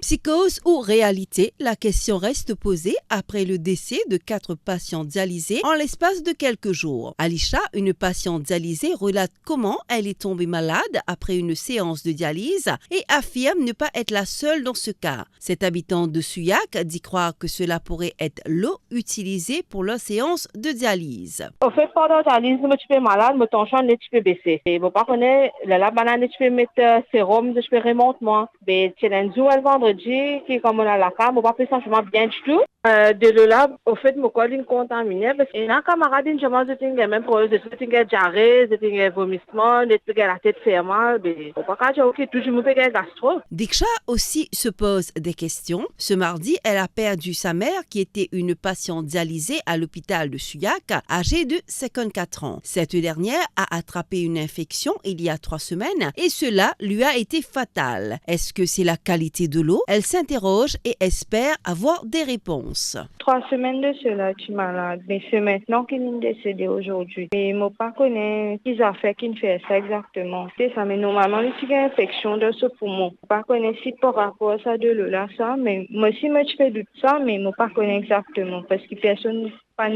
Psychose ou réalité, la question reste posée après le décès de 4 patients dialysés en l'espace de quelques jours. Alisha, une patiente dialysée, relate comment elle est tombée malade après une séance de dialyse et affirme ne pas être la seule dans ce cas. Cette habitante de Souillac dit croire que cela pourrait être l'eau utilisée pour leur séance de dialyse. Au fait, pendant la dialyse, je suis malade, mon tension est un peu baissée. Et mon partenaire, la banane, je peux mettre sérum, je peux remonter moi. Mais c'est lundi ou le vendredi, qui comme on a la cam, on va pas franchement bien du tout. De là, au fait, mon corps est contaminé parce que un camarade, je mange des même problème, des diarrhée, des vomissements, des la tête fermée, mais on pas dire ok, toujours me paye gastro. Diksha aussi se pose des questions. Ce mardi, elle a perdu sa mère qui était une patiente dialysée à l'hôpital de Souillac, âgée de 54 ans. Cette dernière a attrapé une infection il y a 3 semaines et cela lui a été fatal. Est-ce que c'est la qualité de l'eau? Elle s'interroge et espère avoir des réponses. 3 semaines de cela, tu es malade. Mais c'est maintenant qu'il est décédé aujourd'hui. Mais moi, pas connaître qui a fait, qui fait ça exactement. C'est ça, mais normalement, il y a une infection de ce poumon. Pas connaître si par rapport à ça de l'eau là, ça. Mais moi aussi, je fais de ça, mais moi, pas connaître exactement. Parce que personne pas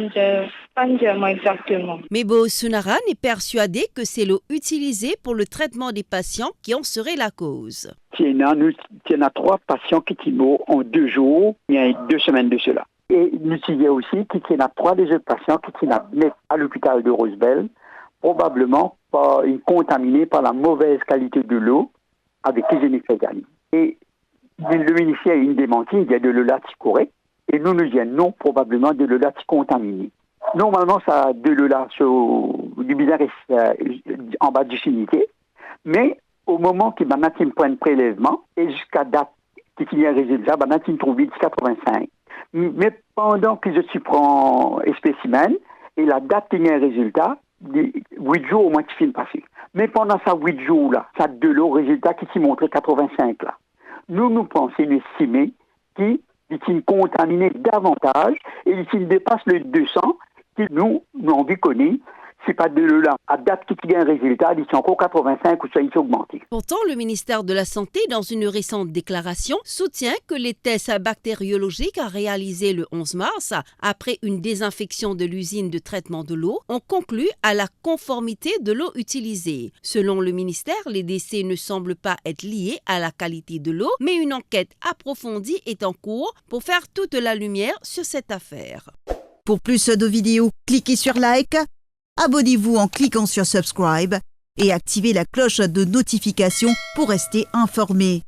dire moi exactement. Mais Bo Sunaran est persuadé que c'est l'eau utilisée pour le traitement des patients qui en serait la cause. Il y en a 3 patients qui sont morts en 2 jours, il y a 2 semaines de cela. Et nous savons aussi qu'il y en a 3 des autres patients qui sont à l'hôpital de Rosebel, probablement contaminés par la mauvaise qualité de l'eau avec les dialyse. Et le ministère a une démentie, il y a de l'eau là qui correct. Et nous disons non, probablement de l'eau là qui contaminé. Normalement, ça a de l'eau là du bizarre en bas du finité, mais au moment que Banatine prend un prélèvement, et jusqu'à date qui finit un résultat, Banatine trouve 85. Mais pendant que je suis prends un spécimen, et la date qui finit un résultat, 8 jours au moins qui finit passé. Mais pendant ces 8 jours là, ça a de l'eau résultat qui s'y montré 85 là. Nous pensons estimer qui est contaminé davantage et il dépasse le 200 qui nous avons vu connaître. C'est pas de là. À date qui gagne un résultat, ils sont encore 85 ou ça, ils sont augmentés. Pourtant, le ministère de la Santé, dans une récente déclaration, soutient que les tests bactériologiques réalisés le 11 mars, après une désinfection de l'usine de traitement de l'eau, ont conclu à la conformité de l'eau utilisée. Selon le ministère, les décès ne semblent pas être liés à la qualité de l'eau, mais une enquête approfondie est en cours pour faire toute la lumière sur cette affaire. Pour plus de vidéos, cliquez sur like. Abonnez-vous en cliquant sur subscribe et activez la cloche de notification pour rester informé.